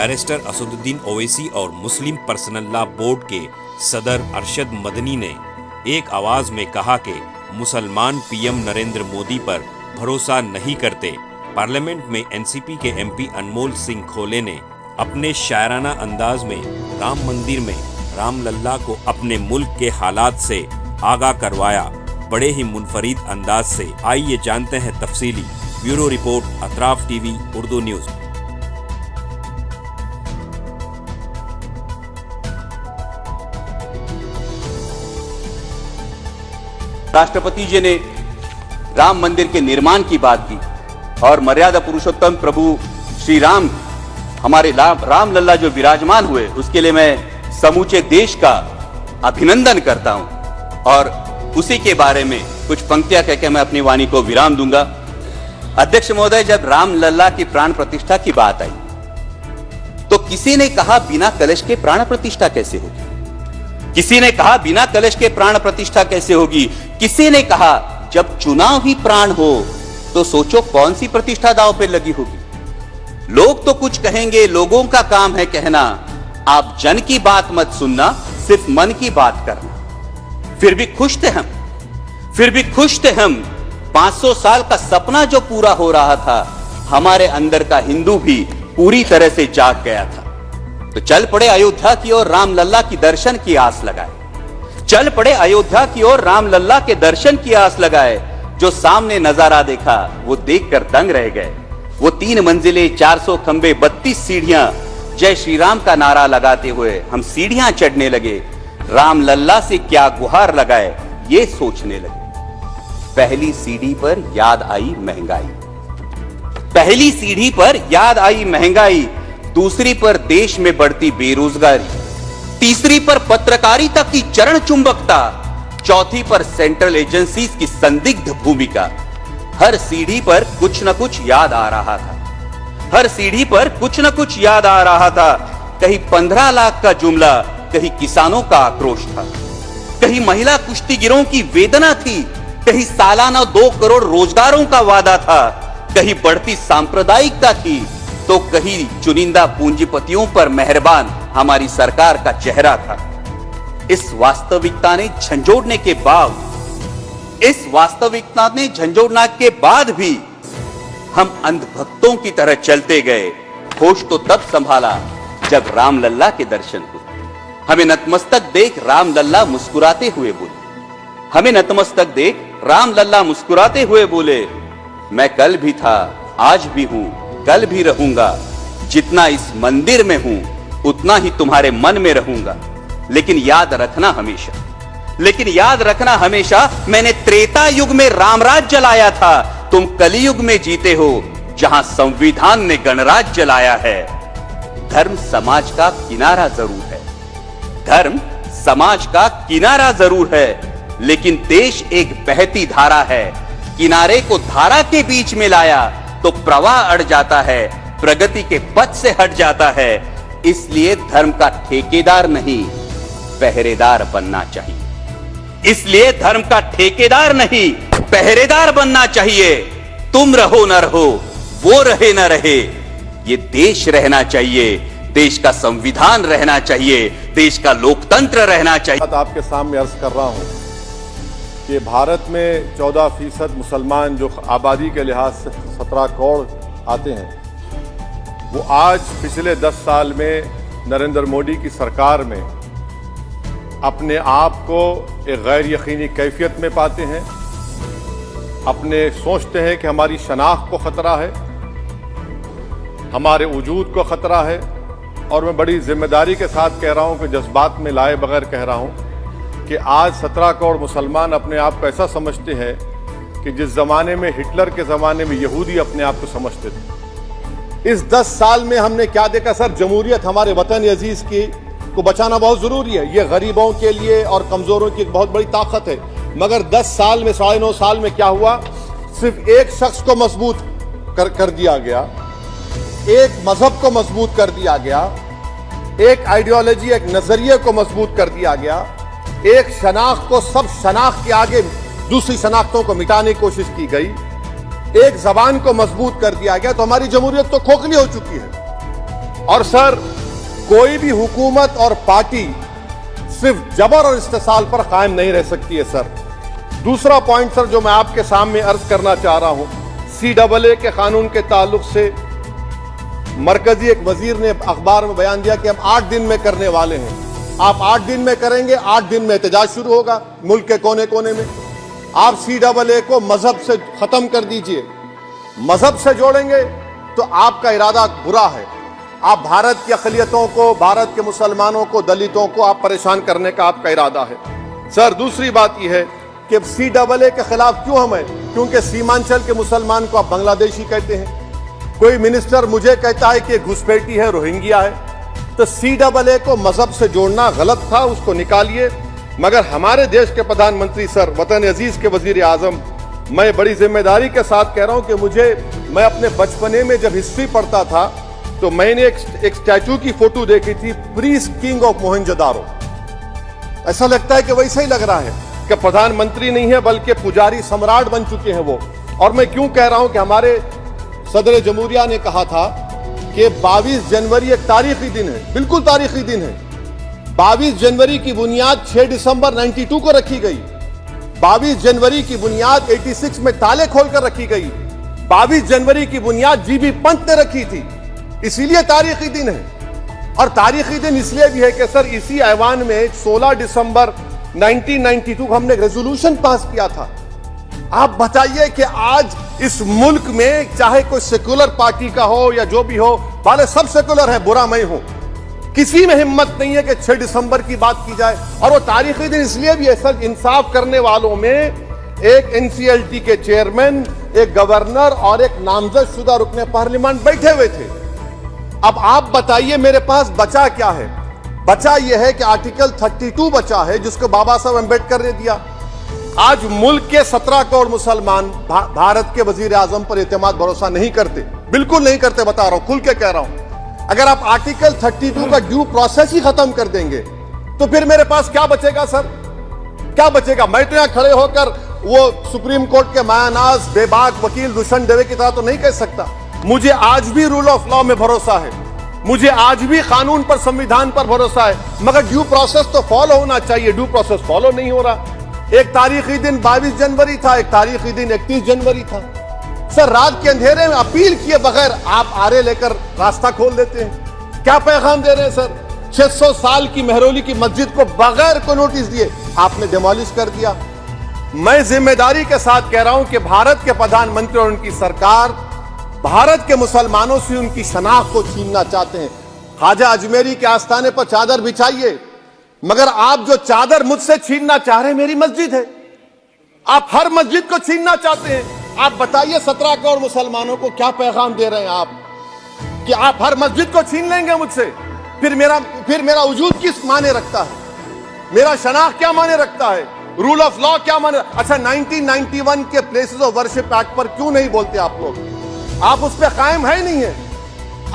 Barrister Asaduddin Owaisi और मुस्लिम personal law board के सदर अरशद मदनी ने एक आवाज में कहा कि मुसलमान पीएम नरेंद्र मोदी पर भरोसा नहीं करते। पार्लियामेंट में एनसीपी के एमपी अनमोल सिंह खोले ने अपने शायराना अंदाज में राम मंदिर में राम लल्ला को अपने मुल्क के हालात से आगाह करवाया, बड़े ही मुनफरिद अंदाज से। आइए जानते हैं तफसीली। Bureau report, Atraf TV Urdu news. राष्ट्रपति जी ने राम मंदिर के निर्माण की बात की और मर्यादा पुरुषोत्तम प्रभु श्री राम, हमारे राम लल्ला जो विराजमान हुए, उसके लिए मैं समूचे देश का अभिनंदन करता हूं और उसी के बारे में कुछ पंक्तियां कहकर मैं अपनी वाणी को विराम दूंगा। अध्यक्ष महोदय, जब राम लल्ला की प्राण प्रतिष्ठा की बात आई तो किसी ने कहा बिना कलश के प्राण प्रतिष्ठा कैसे होगी, किसी ने कहा बिना कलश के प्राण प्रतिष्ठा कैसे होगी, किसी ने कहा जब चुनाव ही प्राण हो तो सोचो कौन सी प्रतिष्ठा दांव पे लगी होगी। लोग तो कुछ कहेंगे, लोगों का काम है कहना, आप जन की बात मत सुनना, सिर्फ मन की बात करना। फिर भी खुश थे हम 500 साल का सपना जो पूरा हो रहा था, हमारे अंदर का हिंदू भी पूरी तरह से जाग गया था। तो चल पड़े अयोध्या की ओर, राम लल्ला की दर्शन की आस लगाए। चल पड़े अयोध्या की ओर, राम लल्ला के दर्शन की आस लगाए। जो सामने नजारा देखा वो देखकर दंग रह गए। वो 3 मंजिलें, 400 खंबे, 32 सीढ़ियां, जय श्री राम का नारा लगाते हुए हम सीढ़ियां चढ़ने लगे। राम लल्ला से क्या गुहार लगाए ये सोचने लगे। पहली सीढ़ी पर याद आई महंगाई, पहली सीढ़ी पर याद आई महंगाई, दूसरी पर देश में बढ़ती बेरोजगारी, तीसरी पर पत्रकारिता की चरण चुंबकता, चौथी पर सेंट्रल एजेंसीज की संदिग्ध भूमिका। हर सीढ़ी पर कुछ न कुछ याद आ रहा था, हर सीढ़ी पर कुछ न कुछ याद आ रहा था। कहीं 15 लाख का जुमला, कहीं किसानों का आक्रोश था, कहीं महिला कुश्तीगिरों की वेदना थी, कहीं सालाना 2 करोड़ रोजगारों का वादा था, कहीं बढ़ती सांप्रदायिकता थी, तो कहीं चुनिंदा पूंजीपतियों पर मेहरबान हमारी सरकार का चेहरा था। इस वास्तविकता ने झंझोड़ने के बाद भी हम अंधभक्तों की तरह चलते गए। होश तो तब संभाला जब राम लल्ला के दर्शन हुए। हमें नतमस्तक देख राम लल्ला मुस्कुराते हुए बोले, हमें नतमस्तक देख राम लल्ला मुस्कुराते हुए बोले, मैं कल भी था, आज भी हूं, कल भी रहूंगा। जितना इस मंदिर में हूं उतना ही तुम्हारे मन में रहूंगा। लेकिन याद रखना हमेशा मैंने त्रेता युग में रामराज जलाया था, तुम कलियुग में जीते हो जहां संविधान ने गणराज जलाया है। धर्म समाज का किनारा जरूर है, धर्म समाज का किनारा जरूर है, लेकिन देश एक बहती धारा है। किनारे को धारा के बीच में लाया तो प्रवाह अड़ जाता है, प्रगति के पथ से हट जाता है। इसलिए धर्म का ठेकेदार नहीं, पहरेदार बनना चाहिए। इसलिए धर्म का ठेकेदार नहीं, पहरेदार बनना चाहिए। तुम रहो न रहो, वो रहे न रहे, ये देश रहना चाहिए, देश का संविधान रहना चाहिए, देश का लोकतंत्र रहना चाहिए। आपके सामने अर्ज कर रहा हूं कि भारत में 14% मुसलमान जो आबादी के लिहाज से 17 करोड़ आते हैं, वो आज पिछले 10 साल में नरेंद्र मोदी की सरकार में अपने आप को एक गैर यकीनी कैफियत में पाते हैं। अपने सोचते हैं कि हमारी शनाख्त को ख़तरा है, हमारे वजूद को ख़तरा है। और मैं बड़ी जिम्मेदारी के साथ कह रहा हूं कि जज्बात में लाए बगैर कह रहा हूं कि आज 17 करोड़ मुसलमान अपने आप को ऐसा समझते हैं कि जिस ज़माने में हिटलर के ज़माने में यहूदी अपने आप को समझते थे। इस 10 साल में हमने क्या देखा सर? जमहूरियत हमारे वतन अजीज की को बचाना बहुत ज़रूरी है, ये गरीबों के लिए और कमज़ोरों की एक बहुत बड़ी ताकत है। मगर 10 साल में, 9.5 साल में क्या हुआ? सिर्फ एक शख्स को मजबूत कर दिया गया, एक मजहब को मजबूत कर दिया गया, एक आइडियोलॉजी, एक नजरिए को मजबूत कर दिया गया, एक शनाख्त को सब शनाख्त के आगे दूसरी शनाख्तों को मिटाने की कोशिश की गई, एक जबान को मजबूत कर दिया गया। तो हमारी जमहूरियत तो खोखली हो चुकी है। और सर, कोई भी हुकूमत और पार्टी सिर्फ जबर और इस्तेसाल पर कायम नहीं रह सकती है सर। दूसरा पॉइंट सर जो मैं आपके सामने अर्ज करना चाह रहा हूं, CAA के कानून के ताल्लुक से मरकजी एक वजीर ने अखबार में बयान दिया कि हम 8 दिन में करने वाले हैं। आप 8 दिन में करेंगे, 8 दिन में एहतजाज शुरू होगा मुल्क के कोने कोने में। आप CAA को मजहब से खत्म कर दीजिए, मजहब से जोड़ेंगे तो आपका इरादा बुरा है। आप भारत की अक़लियतों को, भारत के मुसलमानों को, दलितों को आप परेशान करने का आपका इरादा है सर। दूसरी बात यह है कि CAA के खिलाफ क्यों हम हैं? क्योंकि सीमांचल के मुसलमान को आप बांग्लादेशी कहते हैं। कोई मिनिस्टर मुझे कहता है कि घुसपैठी है, रोहिंग्या है। तो CAA को मजहब से जोड़ना गलत था, उसको निकालिए। मगर हमारे देश के प्रधानमंत्री सर, वतन अजीज के वजीर आजम, मैं बड़ी जिम्मेदारी के साथ कह रहा हूं कि मैं अपने बचपने में जब हिस्ट्री पढ़ता था तो मैंने एक स्टैचू की फोटो देखी थी, प्रीस्ट किंग ऑफ मोहनजोदारो। ऐसा लगता है कि वैसे ही लग रहा है कि प्रधानमंत्री नहीं है बल्कि पुजारी सम्राट बन चुके हैं वो। और मैं क्यों कह रहा हूं कि हमारे सदर जमहूरिया ने कहा था कि 22 जनवरी एक तारीखी दिन है, बिल्कुल तारीखी दिन है। 22 जनवरी की बुनियाद 6 दिसंबर 92 को रखी गई। 22 जनवरी की बुनियाद 86 में ताले खोलकर रखी गई। 22 जनवरी की बुनियाद जीबी पंत ने रखी थी। इसीलिए तारीखी दिन है। और तारीखी दिन इसलिए भी है कि सर इसी ऐवान में 16 दिसंबर 1992 को हमने रेजोल्यूशन पास किया था। आप बताइए कि आज इस मुल्क में चाहे कोई सेकुलर पार्टी का हो या जो भी हो, वाले सब सेकुलर है, बुरा मैं हूं, किसी में हिम्मत नहीं है कि 6 दिसंबर की बात की जाए। और वो तारीखी दिन इसलिए भी है सर, इंसाफ करने वालों में एक NCLT के चेयरमैन, एक गवर्नर और एक नामजद शुदा रुकने पार्लियामेंट बैठे हुए थे। अब आप बताइए मेरे पास बचा क्या है? बचा यह है कि आर्टिकल 32 बचा है जिसको बाबा साहब अम्बेडकर ने दिया। आज मुल्क के 17 करोड़ मुसलमान भारत के वजीर आजम पर एतमाद भरोसा नहीं करते, बिल्कुल नहीं करते, बता रहा हूं, खुल के कह रहा हूं। अगर आप आर्टिकल 32 का ड्यू प्रोसेस ही खत्म कर देंगे तो फिर मेरे पास क्या बचेगा सर? क्या बचेगा? मैं तो यहां खड़े होकर वो सुप्रीम कोर्ट के मायानाज बेबाक वकील दुष्यंत दवे की तरह तो नहीं कह सकता। मुझे आज भी रूल ऑफ लॉ में भरोसा है, मुझे आज भी कानून पर, संविधान पर भरोसा है, मगर ड्यू प्रोसेस तो फॉलो होना चाहिए। ड्यू प्रोसेस फॉलो नहीं हो रहा। एक तारीखी दिन 22 जनवरी था, एक तारीखी दिन 31 जनवरी था। सर रात के अंधेरे में अपील किए बगैर आप आरे लेकर रास्ता खोल देते हैं। क्या पैगाम दे रहे हैं सर? 600 साल की मेहरौली की मस्जिद को बगैर को नोटिस दिए आपने डिमोलिश कर दिया। मैं जिम्मेदारी के साथ कह रहा हूं कि भारत के प्रधानमंत्री और उनकी सरकार भारत के मुसलमानों से उनकी शनाख्त को छीनना चाहते हैं। ख्वाजा अजमेरी के आस्थाने पर चादर बिछाइए, मगर आप जो चादर मुझसे छीनना चाह रहे हैं मेरी मस्जिद है। आप हर मस्जिद को छीनना चाहते हैं। आप बताइए 17 करोड़ मुसलमानों को क्या पैगाम दे रहे हैं आप कि आप हर मस्जिद को छीन लेंगे मुझसे? फिर मेरा वजूद किस माने रखता है? मेरा शनाख्त क्या माने रखता है? रूल ऑफ लॉ क्या माने? अच्छा 1991 के प्लेसेस ऑफ वर्शिप एक्ट पर क्यों नहीं बोलते आप लोग? आप उस पर कायम है नहीं है।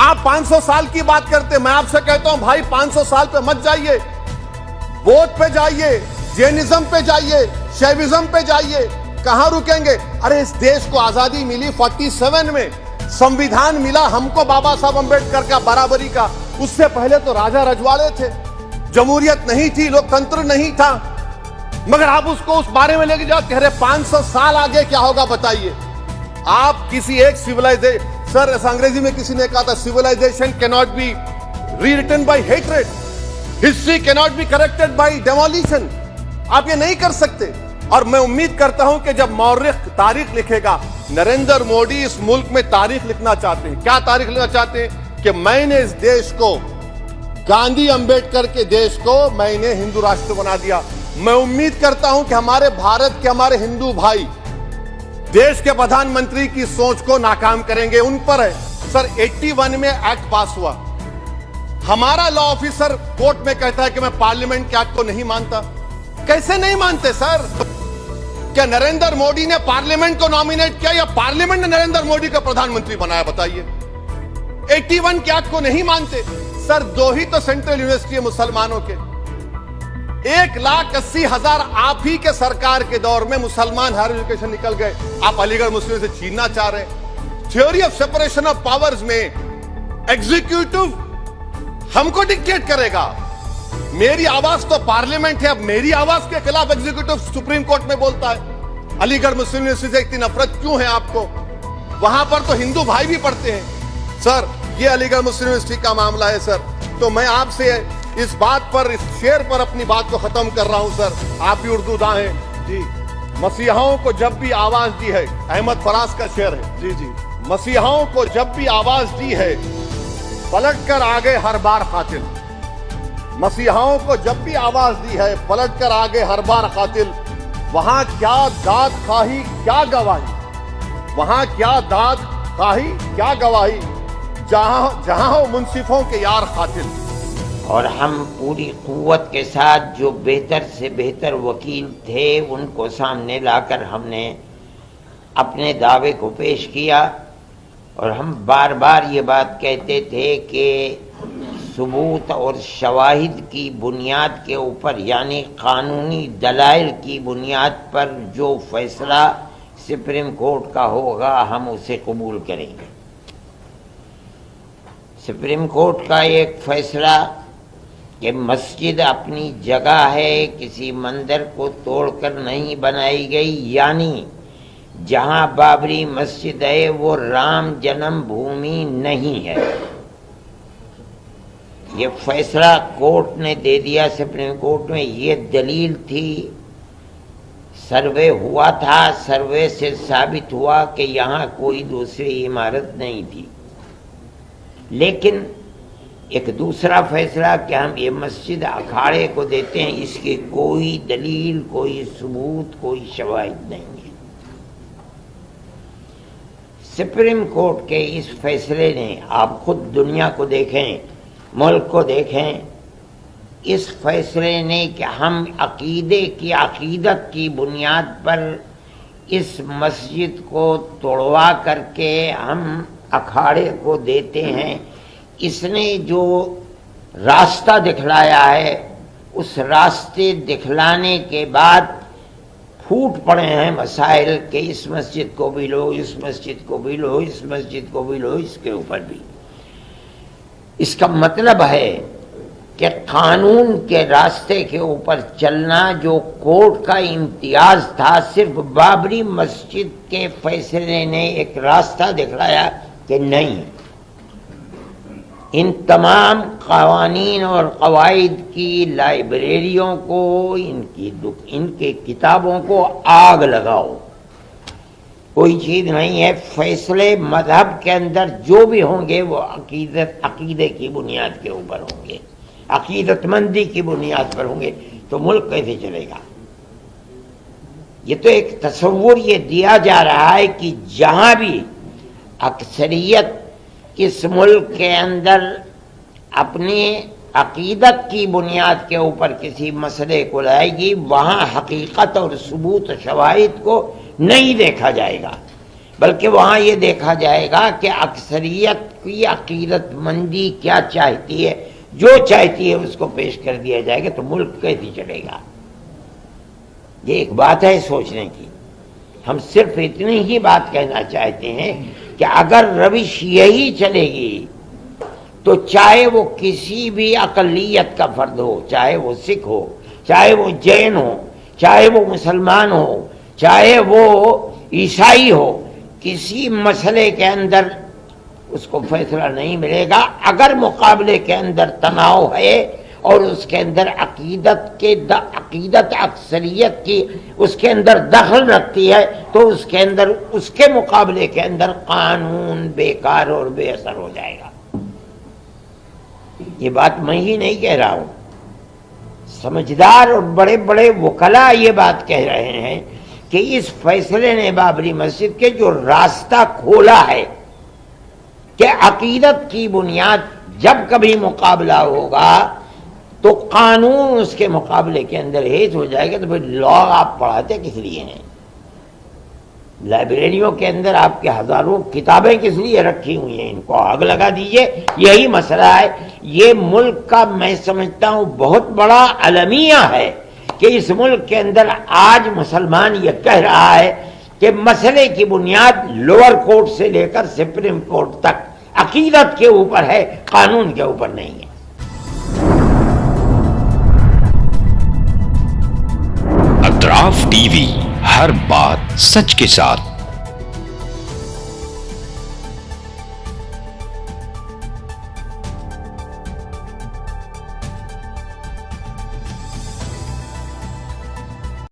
आप 500 साल की बात करते, मैं आपसे कहता हूं भाई 500 साल पे मत जाइए, बौद्ध पे जाइए, जैनिज्म पे जाइए, शैविज्म पे जाइए, कहां रुकेंगे? अरे इस देश को आजादी मिली 47 में, संविधान मिला हमको बाबा साहब अम्बेडकर का बराबरी का। उससे पहले तो राजा रजवाड़े थे, जमहूरियत नहीं थी, लोकतंत्र नहीं था, मगर आप उसको उस बारे में लेके जाओ, कह रहे 500 साल आगे क्या होगा बताइए। आप किसी एक सिविलाइजेशन, सर अंग्रेजी में किसी ने कहा था civilisation can not be rewritten by hatred, history can not be corrected by demolition. आप ये नहीं कर सकते। और मैं उम्मीद करता हूं कि जब मौर्ख तारीख लिखेगा, नरेंद्र मोदी इस मुल्क में तारीख लिखना चाहते हैं। क्या तारीख लिखना चाहते हैं? कि मैंने इस देश को, गांधी अंबेडकर के देश को मैंने हिंदू राष्ट्र बना दिया। मैं उम्मीद करता हूं कि हमारे भारत के हमारे हिंदू भाई देश के प्रधानमंत्री की सोच को नाकाम करेंगे। उन पर है सर 81 में एक्ट पास हुआ, हमारा लॉ ऑफिसर कोर्ट में कहता है कि मैं पार्लियामेंट के एक्ट को नहीं मानता। कैसे नहीं मानते सर? क्या नरेंद्र मोदी ने पार्लियामेंट को नॉमिनेट किया या पार्लियामेंट ने नरेंद्र मोदी को प्रधानमंत्री बनाया? बताइए। 81 के एक्ट को नहीं मानते सर। 2 ही तो सेंट्रल यूनिवर्सिटी है मुसलमानों के, 1,80,000 आप ही के सरकार के दौर में मुसलमान हायर एजुकेशन निकल गए। आप अलीगढ़ मुस्लिम से छीनना चाह रहे हैं। Theory of separation of powers में एग्जीक्यूटिव हमको डिक्टेट करेगा। मेरी आवाज तो पार्लियामेंट है, अब मेरी आवाज के खिलाफ एग्जीक्यूटिव सुप्रीम कोर्ट में बोलता है। अलीगढ़ मुस्लिम यूनिवर्सिटी से इतनी नफरत क्यों है आपको? वहां पर तो हिंदू भाई भी पढ़ते हैं। सर, ये अलीगढ़ मुस्लिम यूनिवर्सिटी का मामला है सर। तो मैं आपसे इस बात पर, इस शेर पर अपनी बात को खत्म कर रहा हूं सर। आप भी उर्दू दां हैं जी। मसीहाओं को जब भी आवाज दी है, अहमद फराज का शेर है जी जी, मसीहाओं को जब भी आवाज दी है, पलट कर आ गए हर बार कातिल। मसीहाओं को जब भी आवाज दी है, पलट कर आ गए हर बार कातिल। वहां क्या दाद खाही क्या गवाही, वहां क्या दाद खाही क्या गवाही, जहां जहां हो मुंसिफों के यार कातिल। और हम पूरी कुव्वत के साथ जो बेहतर से बेहतर वकील थे उनको सामने लाकर हमने अपने दावे को पेश किया। और हम बार बार ये बात कहते थे कि सबूत और शवाहिद की बुनियाद के ऊपर, यानी कानूनी दलाइल की बुनियाद पर जो फैसला सुप्रीम कोर्ट का होगा हम उसे कबूल करेंगे। सुप्रीम कोर्ट का एक फैसला कि मस्जिद अपनी जगह है, किसी मंदिर को तोड़कर नहीं बनाई गई, यानी जहां बाबरी मस्जिद है वो राम जन्मभूमि नहीं है। ये फैसला कोर्ट ने दे दिया सुप्रीम कोर्ट में। ये दलील थी, सर्वे हुआ था, सर्वे से साबित हुआ कि यहाँ कोई दूसरी इमारत नहीं थी। लेकिन एक दूसरा फैसला कि हम ये मस्जिद अखाड़े को देते हैं, इसकी कोई दलील, कोई सबूत, कोई शवाहिद नहीं है। सुप्रीम कोर्ट के इस फैसले ने, आप खुद दुनिया को देखें, मुल्क को देखें, इस फैसले ने कि हम अकीदत की बुनियाद पर इस मस्जिद को तोड़वा करके हम अखाड़े को देते हैं, इसने जो रास्ता दिखलाया है, उस रास्ते दिखलाने के बाद फूट पड़े हैं मसाइल के इस मस्जिद को भी लो, इस मस्जिद को भी लो, इस मस्जिद को भी लो, इसके ऊपर भी। इसका मतलब है कि कानून के रास्ते के ऊपर चलना जो कोर्ट का इम्तियाज था, सिर्फ बाबरी मस्जिद के फैसले ने एक रास्ता दिखलाया कि नहीं, इन तमाम कवानीन और कवायद की लाइब्रेरियों को, इनके किताबों को आग लगाओ। कोई चीज़ नहीं है। फैसले मजहब के अंदर जो भी होंगे वो अकीदे की बुनियाद के ऊपर होंगे, अकीदतमंदी की बुनियाद पर होंगे। तो मुल्क कैसे चलेगा? ये तो एक तस्वुर ये दिया जा रहा है कि जहाँ भी अक्सरियत इस मुल्क के अंदर अपनी अकीदत की बुनियाद के ऊपर किसी मसले को लाएगी, वहाँ हकीकत और सबूत शवाहिद को नहीं देखा जाएगा, बल्कि वहाँ ये देखा जाएगा कि अक्सरियत की अकीदतमंदी क्या चाहती है, जो चाहती है उसको पेश कर दिया जाएगा। तो मुल्क कैसे चलेगा? ये एक बात है सोचने की। हम सिर्फ इतनी ही बात कहना चाहते हैं कि अगर रविश यही चलेगी तो चाहे वो किसी भी अकलियत का फर्द हो, चाहे वो सिख हो, चाहे वो जैन हो, चाहे वो मुसलमान हो, चाहे वो ईसाई हो, किसी मसले के अंदर उसको फैसला नहीं मिलेगा। अगर मुकाबले के अंदर तनाव है और उसके अंदर अकीदत अक्सरियत की उसके अंदर दखल रखती है, तो उसके अंदर, उसके मुकाबले के अंदर कानून बेकार और बेअसर हो जाएगा। ये बात मैं ही नहीं कह रहा हूं, समझदार और बड़े बड़े वकला ये बात कह रहे हैं कि इस फैसले ने बाबरी मस्जिद के जो रास्ता खोला है कि अकीदत की बुनियाद जब कभी मुकाबला होगा तो कानून उसके मुकाबले के अंदर हेज हो जाएगा। तो फिर लॉ आप पढ़ाते किस लिए हैं? लाइब्रेरियों के अंदर आपके हजारों किताबें किस लिए रखी हुई हैं? इनको आग लगा दीजिए। यही मसला है। ये मुल्क का, मैं समझता हूं, बहुत बड़ा अलमिया है कि इस मुल्क के अंदर आज मुसलमान ये कह रहा है कि मसले की बुनियाद लोअर कोर्ट से लेकर सुप्रीम कोर्ट तक अकीदत के ऊपर है, कानून के ऊपर नहीं है। इंसाफ टीवी, हर बात सच के साथ।